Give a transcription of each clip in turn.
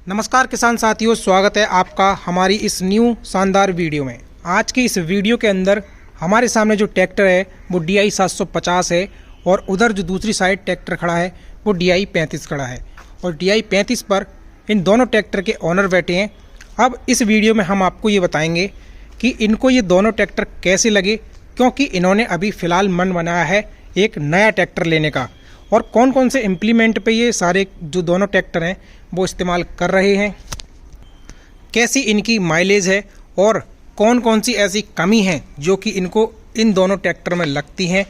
नमस्कार किसान साथियों, स्वागत है आपका हमारी इस न्यू शानदार वीडियो में। आज की इस वीडियो के अंदर हमारे सामने जो ट्रैक्टर है वो DI 750 है और उधर जो दूसरी साइड ट्रैक्टर खड़ा है वो DI 35 खड़ा है और DI 35 पर इन दोनों ट्रैक्टर के ओनर बैठे हैं। अब इस वीडियो में हम आपको ये बताएंगे कि इनको ये दोनों ट्रैक्टर कैसे लगे, क्योंकि इन्होंने अभी फ़िलहाल मन बनाया है एक नया ट्रैक्टर लेने का और कौन कौन से इम्प्लीमेंट पे ये सारे जो दोनों ट्रैक्टर हैं वो इस्तेमाल कर रहे हैं, कैसी इनकी माइलेज है और कौन कौन सी ऐसी कमी है जो कि इनको इन दोनों ट्रैक्टर में लगती हैं,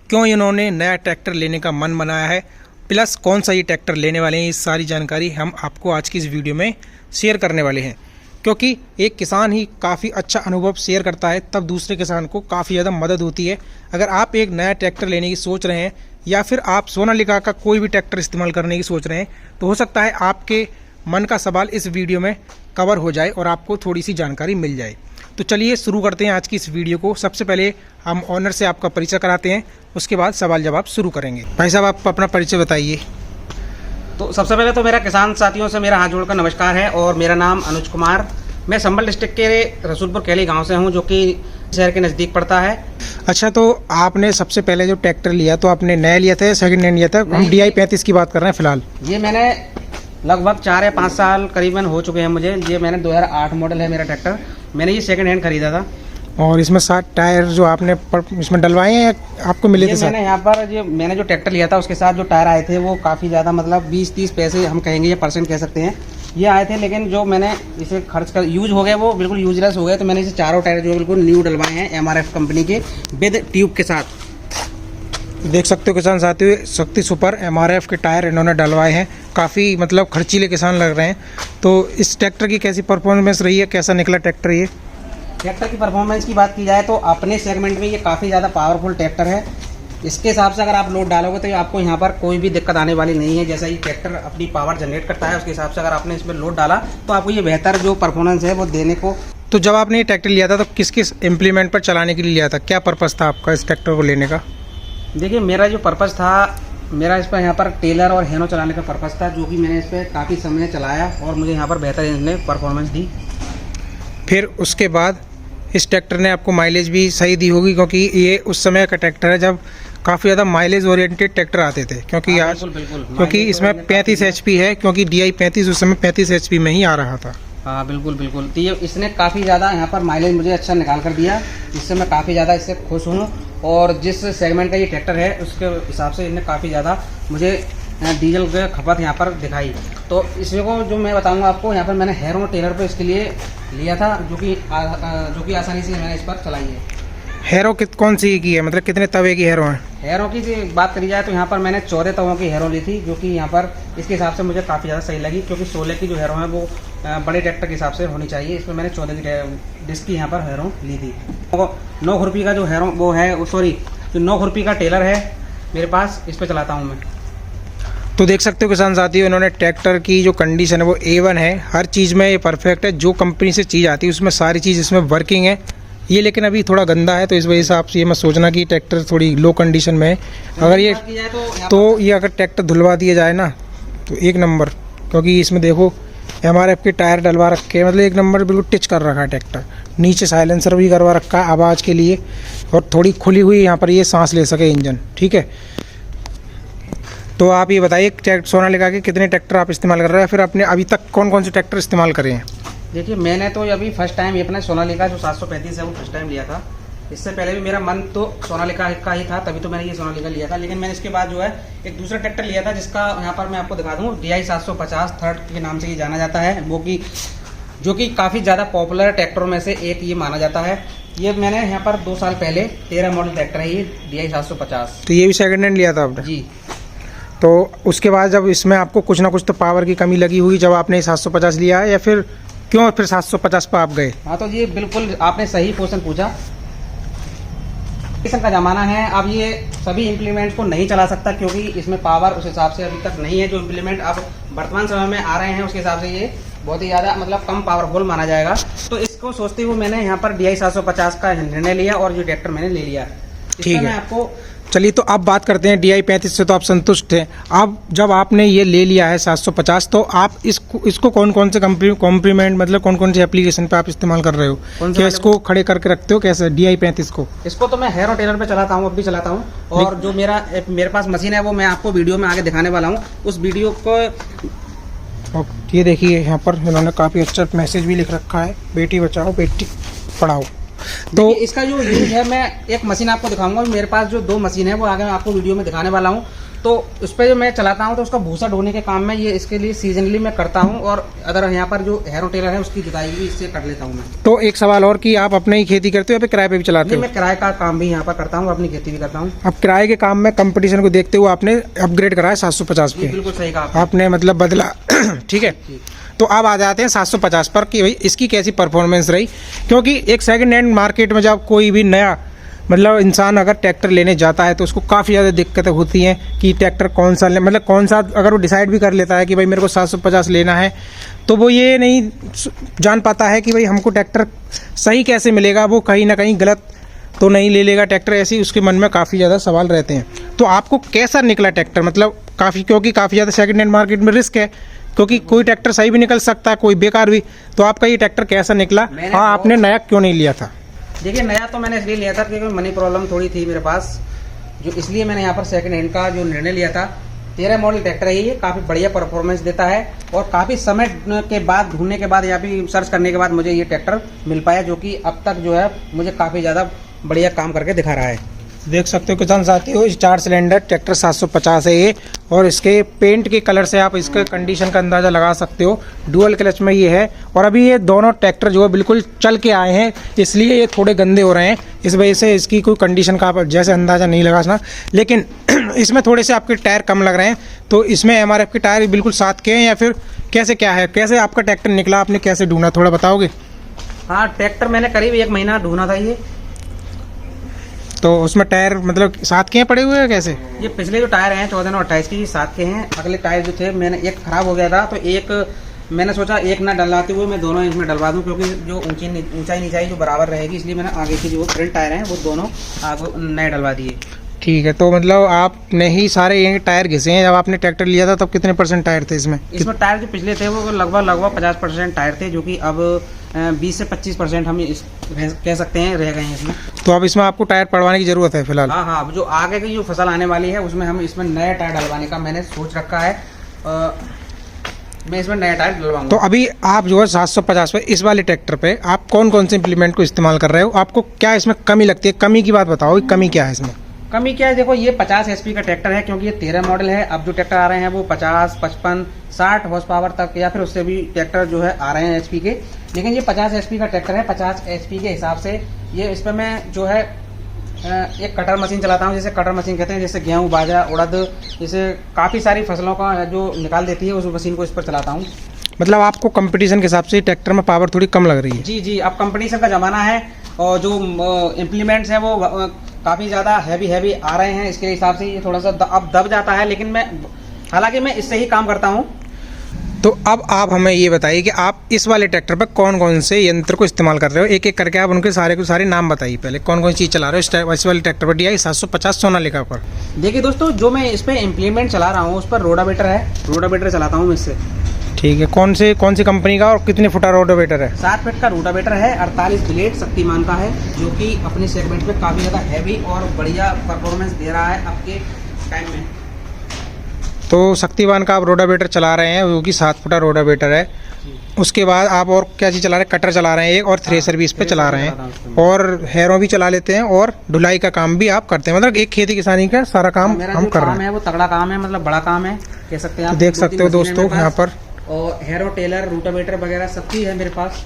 क्यों इन्होंने नया ट्रैक्टर लेने का मन बनाया है, प्लस कौन सा ये ट्रैक्टर लेने वाले हैं। ये सारी जानकारी हम आपको आज की इस वीडियो में शेयर करने वाले हैं, क्योंकि एक किसान ही काफ़ी अच्छा अनुभव शेयर करता है तब दूसरे किसान को काफ़ी ज़्यादा मदद होती है। अगर आप एक नया ट्रैक्टर लेने की सोच रहे हैं या फिर आप सोनालिका का कोई भी ट्रैक्टर इस्तेमाल करने की सोच रहे हैं तो हो सकता है आपके मन का सवाल इस वीडियो में कवर हो जाए और आपको थोड़ी सी जानकारी मिल जाए। तो चलिए शुरू करते हैं आज की इस वीडियो को। सबसे पहले हम ऑनर से आपका परिचय कराते हैं, उसके बाद सवाल जवाब शुरू करेंगे। भाई साहब, आप अपना परिचय बताइए। तो सबसे पहले तो मेरा किसान साथियों से मेरा हाथ जोड़कर नमस्कार है और मेरा नाम अनुज कुमार, मैं संभल डिस्ट्रिक्ट के रसूलपुर कैली गांव से हूं, जो कि शहर के नज़दीक पड़ता है। अच्छा, तो आपने सबसे पहले जो ट्रैक्टर लिया तो आपने नया लिया था या सेकंड हैंड लिया था? हम DI 35 की बात कर रहे हैं फिलहाल। ये मैंने लगभग 4 या 5 साल करीबन हो चुके हैं मुझे। ये मैंने 2008 मॉडल है मेरा ट्रैक्टर। मैंने ये सेकंड हैंड खरीदा था। और इसमें 7 टायर जो आपने इसमें डलवाए हैं या आपको मिले थे? मैंने यहाँ पर मैंने जो ट्रैक्टर लिया था उसके साथ जो टायर आए थे वो काफ़ी ज़्यादा, मतलब 20-30 पैसे हम कहेंगे या परसेंट कह सकते हैं, ये आए थे। लेकिन जो मैंने इसे खर्च कर यूज हो गए वो बिल्कुल यूजलेस हो गए, तो मैंने इसे चारों टायर जो बिल्कुल न्यू डलवाए हैं MRF कंपनी के विद ट्यूब के साथ। देख सकते हो किसान साथियों, शक्ति सुपर MRF के टायर इन्होंने डलवाए हैं। काफ़ी मतलब खर्चीले किसान लग रहे हैं। तो इस ट्रैक्टर की कैसी परफॉर्मेंस रही है, कैसा निकला ट्रैक्टर? ये ट्रैक्टर की परफॉर्मेंस की बात की जाए तो अपने सेगमेंट में ये काफ़ी ज़्यादा पावरफुल ट्रैक्टर है। इसके हिसाब से अगर आप लोड डालोगे तो आपको यहाँ पर कोई भी दिक्कत आने वाली नहीं है। जैसा ये ट्रैक्टर अपनी पावर जनरेट करता है उसके हिसाब से अगर आपने इसमें लोड डाला तो आपको ये बेहतर जो परफॉर्मेंस है वो देने को। तो जब आपने ये ट्रैक्टर लिया था तो किस किस इम्प्लीमेंट पर चलाने के लिए लिया था? क्या पर्पज़ था आपका इस ट्रैक्टर को लेने का? देखिए, मेरा जो पर्पज़ था, मेरा इस पर यहाँ पर टेलर और हेनो चलाने का पर्पज़ था, जो कि मैंने इस पर काफ़ी समय चलाया और मुझे यहाँ पर बेहतर इन्होंने परफॉर्मेंस दी। फिर उसके बाद इस ट्रैक्टर ने आपको माइलेज भी सही दी होगी, क्योंकि ये उस समय का ट्रैक्टर है जब काफ़ी ज़्यादा माइलेज ओरिएंटेड ट्रैक्टर आते थे, क्योंकि आज बिल्कुल क्योंकि इसमें 35 HP है, क्योंकि DI 35 उस समय 35 HP में ही आ रहा था। हाँ बिल्कुल। तो ये इसने काफ़ी ज़्यादा यहाँ पर माइलेज मुझे अच्छा निकाल कर दिया, जिससे मैं काफ़ी ज़्यादा इससे खुश हूँ। और जिस सेगमेंट का ये ट्रैक्टर है उसके हिसाब से इन्हें काफ़ी ज़्यादा मुझे डीजल की खपत यहाँ पर दिखाई। तो इसमें को जो मैं बताऊँगा आपको, यहाँ पर मैंने हेरो टेलर पर इसके लिए लिया था, जो कि आसानी से मैंने इस पर चलाई है। हेरो कौन सी की है, मतलब कितने तवे की हेरो है? हेरो की बात करी जाए तो यहाँ पर मैंने 14 तवों की हेरो ली थी, जो कि यहाँ पर इसके हिसाब से मुझे काफ़ी ज़्यादा सही लगी, क्योंकि 16 की जो हेरो है वो बड़े ट्रैक्टर के हिसाब से होनी चाहिए। इसमें मैंने 14 की डिस्क की यहाँ पर हेरो ली थी। 9 खुरपी का जो हेरो वो है, सॉरी, जो 9 खुरपी का टेलर है मेरे पास, इस पर चलाता हूँ मैं। तो देख सकते हो किसान साथियों, इन्होंने ट्रैक्टर की जो कंडीशन है वो A1 है, हर चीज़ में ये परफेक्ट है। जो कंपनी से चीज़ आती है उसमें सारी चीज़ इसमें वर्किंग है। ये लेकिन अभी थोड़ा गंदा है, तो इस वजह से आपसे ये मत सोचना कि ट्रैक्टर थोड़ी लो कंडीशन में है। अगर ये अगर ट्रैक्टर धुलवा दिया जाए ना तो एक नंबर, क्योंकि इसमें देखो MRF के टायर डलवा रखे हैं, मतलब एक नंबर बिल्कुल टिच कर रखा है ट्रैक्टर। नीचे साइलेंसर भी करवा रखा है आवाज़ के लिए, और थोड़ी खुली हुई यहाँ पर ये सांस ले सके इंजन, ठीक है। तो आप ये बताइए, सोनालिका के कितने ट्रैक्टर आप इस्तेमाल कर रहे हैं, फिर आपने अभी तक कौन कौन से ट्रैक्टर इस्तेमाल करे हैं? देखिए, मैंने तो अभी फर्स्ट टाइम ये अपना सोनालिका जो 735 है वो फर्स्ट टाइम लिया था। इससे पहले भी मेरा मन तो सोनालिका का ही था, तभी तो मैंने ये सोनालिका लिया था। लेकिन मैंने इसके बाद जो है एक दूसरा ट्रैक्टर लिया था, जिसका यहाँ पर मैं आपको दिखा दूँ, DI 750 थर्ड के नाम से ये जाना जाता है, वो कि जो कि काफ़ी ज़्यादा पॉपुलर ट्रैक्टरों में से एक ये माना जाता है। ये मैंने यहाँ पर 2 साल पहले 13 मॉडल ट्रैक्टर है ये DI 750। तो ये भी सेकेंड हैंड लिया था आपने? जी। तो उसके बाद जब इसमें आपको कुछ ना कुछ तो पावर की कमी लगी हुई जब आपने 750 लिया है, या फिर क्यों फिर 750 पर आप गए? हाँ, तो ये बिल्कुल आपने सही क्वेश्चन पूछा। किसान का ज़माना है, अब ये सभी इम्प्लीमेंट को नहीं चला सकता, क्योंकि इसमें पावर उस हिसाब से अभी तक नहीं है। जो इम्प्लीमेंट अब वर्तमान समय में आ रहे हैं उसके हिसाब से ये बहुत ही ज़्यादा, मतलब कम पावरफुल माना जाएगा। तो इसको सोचते हुए मैंने यहाँ पर DI 750 का निर्णय लिया और जो ट्रैक्टर मैंने ले लिया। इसमें मैं आपको चलिए, तो अब बात करते हैं DI 35 से तो आप संतुष्ट हैं। अब जब आपने ये ले लिया है 750, तो आप इसको कौन कौन से कॉम्प्लीमेंट मतलब कौन कौन से एप्लीकेशन पे आप इस्तेमाल कर रहे हो? क्या इसको खड़े करके रखते हो कैसे DI 35 को? इसको तो मैं हेयर और टेलर पे चलाता हूँ, अब भी चलाता हूँ। और जो मेरे पास मशीन है वो मैं आपको वीडियो में आगे दिखाने वाला हूँ। उस वीडियो को ये देखिए, यहाँ पर इन्होंने काफ़ी अच्छा मैसेज भी लिख रखा है, बेटी बचाओ बेटी पढ़ाओ। तो इसका जो यूज है, मैं एक मशीन आपको दिखाऊंगा। मेरे पास जो 2 मशीन है वो आगे मैं आपको वीडियो में दिखाने वाला हूँ। तो उस पर जो मैं चलाता हूँ तो उसका भूसा ढोने के काम में ये इसके लिए सीजनली मैं करता हूँ। और अगर यहाँ पर जो हेयर टेलर है उसकी जुताई भी इससे कर लेता हूँ मैं। तो एक सवाल और कि आप अपने ही खेती करते हो या फिर किराए पे भी चलाते हो? मैं किराए का काम भी यहाँ पर करता हूँ, अपनी खेती भी करता हूँ। अब किराए के काम में कंपटीशन को देखते हुए आपने अपग्रेड करा है 750 पे। बिल्कुल सही कहा आपने मतलब बदला। ठीक है, तो अब आ जाते हैं 750 पर कि भाई इसकी कैसी परफॉर्मेंस रही। क्योंकि एक सेकंड हैंड मार्केट में जब कोई भी नया मतलब इंसान अगर ट्रैक्टर लेने जाता है तो उसको काफ़ी ज़्यादा दिक्कतें होती हैं कि ट्रैक्टर कौन सा ले, मतलब कौन सा, अगर वो डिसाइड भी कर लेता है कि भाई मेरे को 750 लेना है, तो वो ये नहीं जान पाता है कि भाई हमको ट्रैक्टर सही कैसे मिलेगा, वो कहीं ना कहीं गलत तो नहीं ले लेगा ट्रैक्टर, ऐसे ही उसके मन में काफ़ी ज़्यादा सवाल रहते हैं। तो आपको कैसा निकला ट्रैक्टर? मतलब क्योंकि काफ़ी ज़्यादा सेकंड हैंड मार्केट में रिस्क है, क्योंकि कोई ट्रैक्टर सही भी निकल सकता है, कोई बेकार भी। तो आपका ये ट्रैक्टर कैसा निकला? हाँ, आपने नया क्यों नहीं लिया था? देखिए, नया तो मैंने इसलिए लिया था क्योंकि मनी प्रॉब्लम थोड़ी थी मेरे पास, जो इसलिए मैंने यहाँ पर सेकंड हैंड का जो निर्णय लिया था। 13 मॉडल ट्रैक्टर है ये, काफ़ी बढ़िया परफॉर्मेंस देता है। और काफ़ी समय के बाद ढूंढने के बाद या फिर सर्च करने के बाद मुझे ये ट्रैक्टर मिल पाया, जो कि अब तक जो है मुझे काफ़ी ज़्यादा बढ़िया काम करके दिखा रहा है। देख सकते हो किसान साथियों, 4 सिलेंडर ट्रैक्टर 750 है ये। और इसके पेंट के कलर से आप इसके कंडीशन का अंदाज़ा लगा सकते हो। डुअल क्लच में ये है। और अभी ये दोनों ट्रैक्टर जो है बिल्कुल चल के आए हैं, इसलिए ये थोड़े गंदे हो रहे हैं। इस वजह से इसकी कोई कंडीशन का आप जैसे अंदाज़ा नहीं लगा सकना। लेकिन इसमें थोड़े से आपके टायर कम लग रहे हैं। तो इसमें MRF के टायर बिल्कुल साथ के हैं या फिर कैसे क्या है? कैसे आपका ट्रैक्टर निकला, आपने कैसे ढूंढा, थोड़ा बताओगे? हाँ, ट्रैक्टर मैंने करीब 1 महीना ढूंढा था ये। तो उसमें टायर मतलब साथ के हैं पड़े हुए हैं कैसे? ये पिछले जो टायर हैं 14 और 28 के, साथ के हैं। अगले टायर जो थे, मैंने एक खराब हो गया था तो एक मैंने सोचा एक ना डलवाते हुए मैं दोनों इसमें डलवा दूं, क्योंकि जो ऊंचाई नीचाई जो बराबर रहेगी, इसलिए मैंने आगे के जो फ्रंट टायर हैं वो दोनों आगे नए डलवा दिए। ठीक है, तो मतलब आपने ही सारे ये टायर घिसे हैं। जब आपने ट्रैक्टर लिया था तब कितने % टायर थे इसमें? इसमें टायर जो पिछले थे वो लगभग 50% टायर थे, जो कि अब 20 से 25% हम कह सकते हैं रह गए हैं इसमें। तो अब इसमें आपको टायर पड़वाने की जरूरत है फिलहाल? हाँ, अब जो आगे की जो फसल आने वाली है उसमें हम इसमें नया टायर डलवाने का मैंने सोच रखा है। मैं इसमें नया टायर डलवाऊंगा। तो अभी आप जो है 750 पे इस वाले ट्रैक्टर पे आप कौन कौन से इम्प्लीमेंट को इस्तेमाल कर रहे हो? आपको क्या इसमें कमी लगती है? कमी की बात बताओ, कमी क्या है इसमें? कमी क्या है? देखो, ये 50 HP का ट्रैक्टर है, क्योंकि ये 13 मॉडल है। अब जो ट्रैक्टर आ रहे हैं वो 50, 55, 60 हॉर्स पावर तक या फिर उससे भी ट्रैक्टर जो है आ रहे हैं HP के। लेकिन ये 50 HP का ट्रैक्टर है। 50 HP के हिसाब से ये इस पर मैं जो है एक कटर मशीन चलाता हूँ, जैसे कटर मशीन कहते हैं, जैसे गेहूँ, बाजरा, उड़द, जैसे काफ़ी सारी फसलों का जो निकाल देती है, उस मशीन को इस पर चलाता हूँ। मतलब आपको कंपटीशन के हिसाब से ट्रैक्टर में पावर थोड़ी कम लग रही है? जी, अब कंपटीशन का ज़माना है और जो इम्प्लीमेंट्स हैं वो काफ़ी ज़्यादा हैवी आ रहे हैं। इसके हिसाब से ये थोड़ा सा अब दब जाता है, लेकिन हालांकि मैं इससे ही काम करता हूँ। तो अब आप हमें ये बताइए कि आप इस वाले ट्रैक्टर पर कौन कौन से यंत्र को इस्तेमाल कर रहे हो? एक एक करके आप उनके सारे के सारे नाम बताइए। पहले कौन कौन चीज़ चला रहे हो इस वाले ट्रैक्टर पर DI 750 सोनालिका पर? देखिए दोस्तों, जो मैं इस पर इम्प्लीमेंट चला रहा हूँ उस पर रोटावेटर है। रोटावेटर चलाता हूँ मैं इससे। ठीक है, कौन सी कंपनी का और कितने फुटा रोटावेटर है? 7 फीट का रोटावेटर है, 48 ब्लेड शक्तिमान का है, जो कि अपने सेगमेंट में काफ़ी ज़्यादा हैवी और बढ़िया परफॉर्मेंस दे रहा है आपके टाइम में। तो शक्तिमान का आप रोटावेटर चला रहे हैं, जो कि 7 फुटा रोटावेटर है। उसके बाद आप और क्या चीज़ चला रहे हैं? कटर चला रहे हैं एक, और थ्रेसर भी इस पे चला रहे हैं, और हैरों भी चला लेते हैं, और ढुलाई का काम भी आप करते हैं। मतलब एक खेती किसानी का सारा काम हम कर रहे हैं। वो तगड़ा काम है, मतलब बड़ा काम है, कह सकते हैं आप। देख सकते हो दोस्तों यहाँ पर, और हेरो टेलर, रोटावेटर वगैरह सब चीज़ है मेरे पास।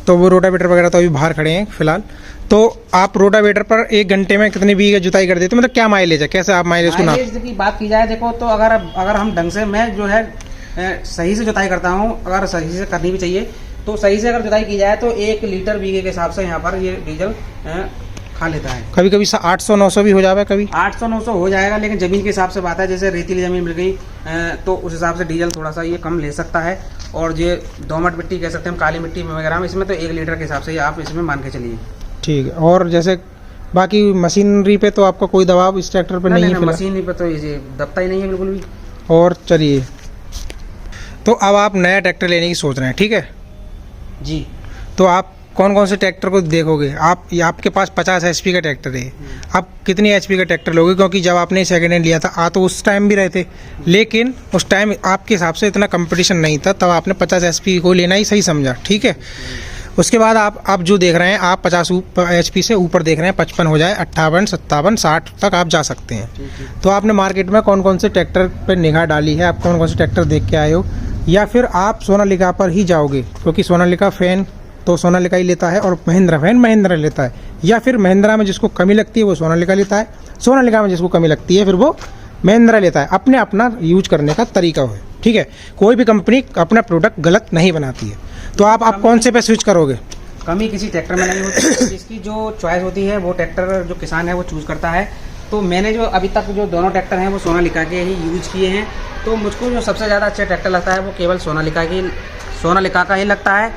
तो वो रोटावेटर वगैरह तो अभी बाहर खड़े हैं फिलहाल। तो आप रोटावेटर पर 1 घंटे में कितनी बीघे जुताई कर देते हो? मतलब क्या माइलेज है, कैसे आप माइलेज को माइलेज की बात की जाए, देखो तो अगर हम ढंग से, मैं जो है सही से जुताई करता हूँ, अगर सही से करनी भी चाहिए, तो सही से अगर जुताई की जाए तो 1 लीटर बीघे के हिसाब से यहाँ पर ये डीजल खा लेता है। कभी कभी 800-900 भी हो जाएगा, कभी 800-900 हो जाएगा, लेकिन ज़मीन के हिसाब से बात है। जैसे रेतीली ज़मीन मिल गई तो उस हिसाब से डीजल थोड़ा सा ये कम ले सकता है। और ये दोमट मिट्टी कह सकते हैं हम, काली मिट्टी वगैरह में, इसमें तो 1 लीटर के हिसाब से आप इसमें मान के चलिए। ठीक है। और जैसे बाकी मशीनरी पे तो आपका कोई दबाव इस ट्रैक्टर पे नहीं है फिलहाल। मशीनरी पे तो ये दबता ही नहीं है बिल्कुल भी। और चलिए, तो अब आप नया ट्रैक्टर लेने की सोच रहे हैं, ठीक है जी। तो आप कौन कौन से ट्रैक्टर को देखोगे? आपके पास 50 HP का ट्रैक्टर है, आप कितनी HP का ट्रैक्टर लोगे? क्योंकि जब आपने सेकेंड हैंड लिया था तो उस टाइम भी रहे थे, लेकिन उस टाइम आपके हिसाब से इतना कंपटीशन नहीं था, तब आपने 50 HP को लेना ही सही समझा, ठीक है। उसके बाद आप जो देख रहे हैं, आप 50 HP से ऊपर देख रहे हैं, 55 हो जाए, 58, 57, 60 तक आप जा सकते हैं। तो आपने मार्केट में कौन कौन से ट्रैक्टर पर निगाह डाली है? आप कौन कौन से ट्रैक्टर देख के आए हो, या फिर आप सोनालिका पर ही जाओगे? क्योंकि सोनालिका फैन तो सोनालिका ही लेता है और महिंद्रा फैन महिंद्रा लेता है, या फिर महिंद्रा में जिसको कमी लगती है वो सोनालिका लेता है, सोनालिका में जिसको कमी लगती है फिर वो महिंद्रा लेता है। अपने अपना यूज करने का तरीका है, ठीक है। कोई भी कंपनी अपना प्रोडक्ट गलत नहीं बनाती है। तो आप कौन से पे स्विच करोगे? कमी किसी ट्रैक्टर में नहीं होती, इसकी जो चॉइस होती है वो ट्रैक्टर जो किसान है वो चूज करता है। तो मैंने जो अभी तक जो दोनों ट्रैक्टर हैं वो सोनालिका के ही यूज किए हैं। तो मुझको जो सबसे ज़्यादा अच्छा ट्रैक्टर लगता है वो केवल सोनालिका का ही लगता है।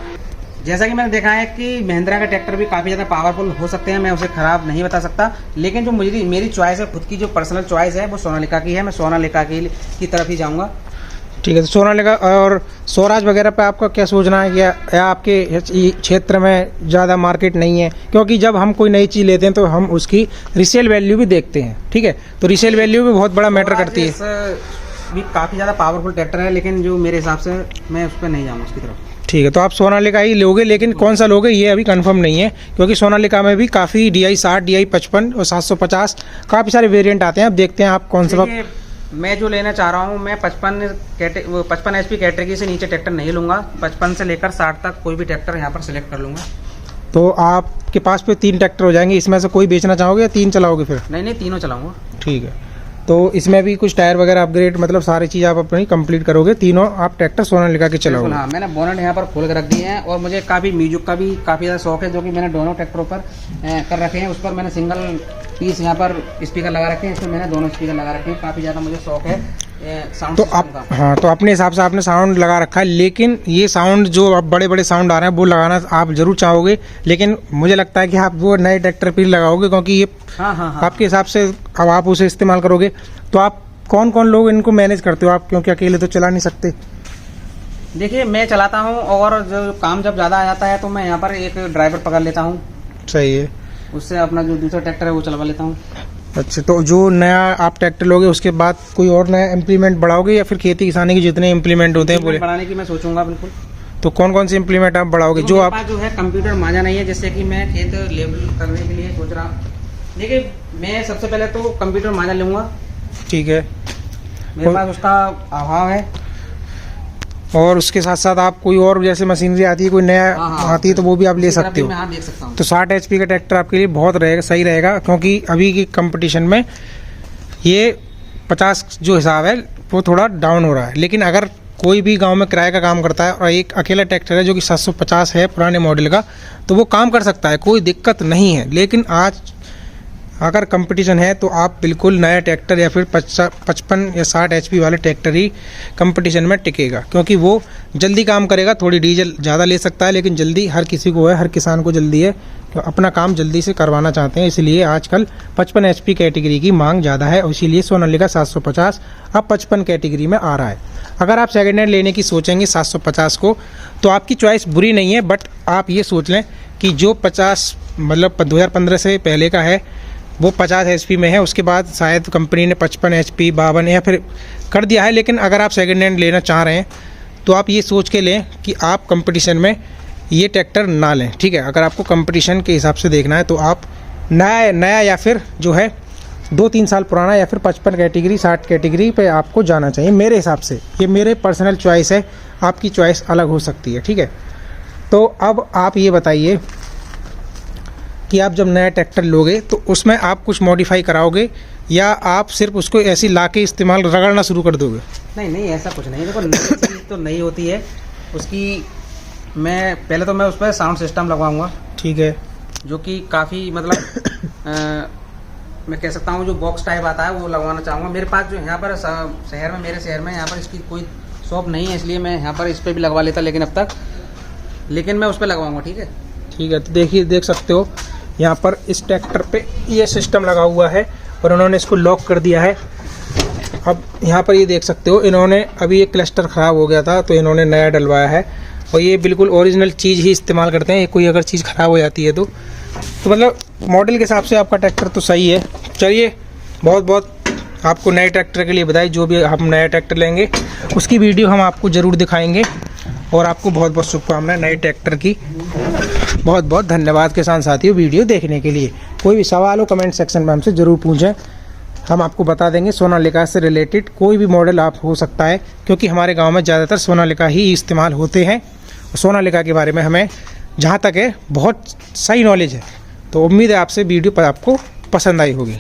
जैसा कि मैंने देखा है कि महिंद्रा का ट्रैक्टर भी काफ़ी ज़्यादा पावरफुल हो सकते हैं, मैं उसे ख़राब नहीं बता सकता, लेकिन जो मेरी चॉइस है, खुद की जो पर्सनल चॉइस है वो सोनालिका की है। मैं सोनालिका की तरफ ही जाऊँगा। ठीक है, तो सोनालिका और स्वराज वगैरह पे आपका क्या सोचना है? या आपके क्षेत्र में ज़्यादा मार्केट नहीं है? क्योंकि जब हम कोई नई चीज़ लेते हैं तो हम उसकी रीसेल वैल्यू भी देखते हैं, ठीक है। तो रीसेल वैल्यू भी बहुत बड़ा मैटर करती है। भी काफ़ी ज़्यादा पावरफुल ट्रैक्टर है, लेकिन जो मेरे हिसाब से मैं उस पर नहीं जाऊँगा उसकी तरफ। ठीक है, तो आप सोनालिका ही लोगे, लेकिन कौन सा लोगे ये अभी कंफर्म नहीं है, क्योंकि सोनालिका में भी काफ़ी DI 60, DI 55 और 750 काफ़ी सारे वेरिएंट आते हैं। अब देखते हैं आप कौन सा। मैं जो लेना चाह रहा हूँ, मैं 55 HP कैटेगरी से नीचे ट्रैक्टर नहीं लूँगा। 55 से लेकर 60 तक कोई भी ट्रैक्टर यहाँ पर सिलेक्ट कर लूँगा। तो आपके पास पे 3 ट्रैक्टर हो जाएंगे, इसमें से कोई बेचना चाहोगे या 3 चलाओगे फिर? नहीं, तीनों चलाऊँगा। ठीक है, तो इसमें भी कुछ टायर वगैरह अपग्रेड, मतलब सारी चीज़ आप अपनी कंप्लीट करोगे, तीनों आप ट्रैक्टर सोनालिका के चलाओगे? हाँ, मैंने बोनट यहाँ पर खोल के रख दिए हैं, और मुझे काफ़ी म्यूजिक का भी काफ़ी ज़्यादा शौक है, जो कि मैंने दोनों ट्रैक्टरों पर कर रखे हैं। उस पर मैंने सिंगल पीस यहाँ पर स्पीकर लगा रखे हैं, इसमें मैंने दोनों स्पीकर लगा रखे हैं। काफ़ी ज़्यादा मुझे शौक है साउंड तो आप हाँ, तो अपने हिसाब से आपने साउंड लगा रखा है, लेकिन ये साउंड जो अब बड़े बड़े साउंड आ रहे हैं वो लगाना आप जरूर चाहोगे, लेकिन मुझे लगता है कि आप वो नए ट्रैक्टर पर लगाओगे, क्योंकि ये हाँ, आपके हिसाब से अब आप उसे इस्तेमाल करोगे। तो आप कौन कौन लोग इनको मैनेज करते हो आप, क्योंकि अकेले तो चला नहीं सकते? देखिए, मैं चलाता हूँ, और जो काम जब ज़्यादा आ जाता है तो मैं यहाँ पर एक ड्राइवर पकड़ लेता हूँ। सही है, उससे अपना जो दूसरा ट्रैक्टर है वो चलवा लेता हूँ। अच्छा, तो जो नया आप ट्रैक्टर लोगे उसके बाद कोई और नया इम्प्लीमेंट बढ़ाओगे, या फिर खेती किसानी के जितने इम्प्लीमेंट होते हैं पूरे बढ़ाने की मैं सोचूंगा बिल्कुल। तो कौन कौन से इम्प्लीमेंट आप बढ़ाओगे? जो आप जो है कंप्यूटर मांझा नहीं है, जिससे कि मैं खेत लेवल करने के लिए सोच रहा हूँ। देखिए, मैं सबसे पहले तो कंप्यूटर मांझा लूँगा, ठीक है, मेरे पास उसका अभाव है। और उसके साथ साथ आप कोई और जैसे मशीनरी आती है, कोई नया आती है, तो वो भी आप ले सकते हो। मैं देख सकता हूँ। तो 60 HP का ट्रैक्टर आपके लिए बहुत रहेगा, सही रहेगा, क्योंकि अभी की कंपटीशन में ये 50 जो हिसाब है वो थोड़ा डाउन हो रहा है। लेकिन अगर कोई भी गांव में किराए का काम करता है और एक अकेला ट्रैक्टर है जो कि 750 है पुराने मॉडल का, तो वो काम कर सकता है, कोई दिक्कत नहीं है। लेकिन आज अगर कंपटीशन है तो आप बिल्कुल नया ट्रैक्टर या फिर 55 या 60 HP वाले ट्रैक्टर ही कंपटीशन में टिकेगा, क्योंकि वो जल्दी काम करेगा। थोड़ी डीजल ज़्यादा ले सकता है, लेकिन जल्दी हर किसी को है, हर किसान को जल्दी है, तो अपना काम जल्दी से करवाना चाहते हैं। इसलिए आजकल 55 HP कैटेगरी की मांग ज़्यादा है, और इसीलिए सोनालिका 750 अब 55 कैटेगरी में आ रहा है। अगर आप सेकेंड हैंड लेने की सोचेंगे 750 को, तो आपकी चॉइस बुरी नहीं है, बट आप ये सोच लें कि जो 50 मतलब 2015 से पहले का है वो 50 HP में है, उसके बाद शायद कंपनी ने 55 HP 52 या फिर कर दिया है। लेकिन अगर आप सेकेंड हैंड लेना चाह रहे हैं तो आप ये सोच के लें कि आप कंपटीशन में ये ट्रैक्टर ना लें, ठीक है। अगर आपको कंपटीशन के हिसाब से देखना है तो आप नया या फिर जो है 2-3 साल पुराना या फिर 55 कैटेगरी 60 कैटेगरी पे आपको जाना चाहिए, मेरे हिसाब से। ये मेरे पर्सनल चॉइस है, आपकी चॉइस अलग हो सकती है, ठीक है। तो अब आप ये बताइए कि आप जब नया ट्रैक्टर लोगे तो उसमें आप कुछ मॉडिफाई कराओगे, या आप सिर्फ उसको ऐसी लाके इस्तेमाल रगड़ना शुरू कर दोगे? नहीं, ऐसा कुछ नहीं। देखो, नई चीज़ तो नहीं होती है उसकी। मैं पहले तो मैं उस पर साउंड सिस्टम लगवाऊंगा, ठीक है, जो कि काफ़ी मतलब मैं कह सकता हूँ जो बॉक्स टाइप आता है वो लगवाना चाहूँगा। मेरे पास जो यहाँ पर शहर में, मेरे शहर में यहाँ पर इसकी कोई शॉप नहीं है, इसलिए मैं यहाँ पर इस पर भी लगवा लेता, लेकिन अब तक मैं उस पर लगवाऊंगा, ठीक है। ठीक है, तो देखिए, देख सकते हो यहाँ पर इस ट्रैक्टर पे ये सिस्टम लगा हुआ है और उन्होंने इसको लॉक कर दिया है। अब यहाँ पर ये देख सकते हो, इन्होंने अभी ये क्लस्टर ख़राब हो गया था तो इन्होंने नया डलवाया है और ये बिल्कुल ओरिजिनल चीज़ ही इस्तेमाल करते हैं। कोई अगर चीज़ ख़राब हो जाती है तो मतलब मॉडल के हिसाब से आपका ट्रैक्टर तो सही है। चलिए, बहुत बहुत आपको नए ट्रैक्टर के लिए बधाई। जो भी हम नया ट्रैक्टर लेंगे उसकी वीडियो हम आपको ज़रूर दिखाएंगे और आपको बहुत बहुत शुभकामनाएं नए ट्रैक्टर की। बहुत बहुत धन्यवाद किसान साथियों वीडियो देखने के लिए। कोई भी सवाल हो कमेंट सेक्शन में हमसे ज़रूर पूछें, हम आपको बता देंगे। सोनालिका से रिलेटेड कोई भी मॉडल आप हो सकता है, क्योंकि हमारे गांव में ज़्यादातर सोनालिका ही इस्तेमाल होते हैं। सोनालिका के बारे में हमें जहां तक है बहुत सही नॉलेज है। तो उम्मीद है आपसे वीडियो पर आपको पसंद आई होगी।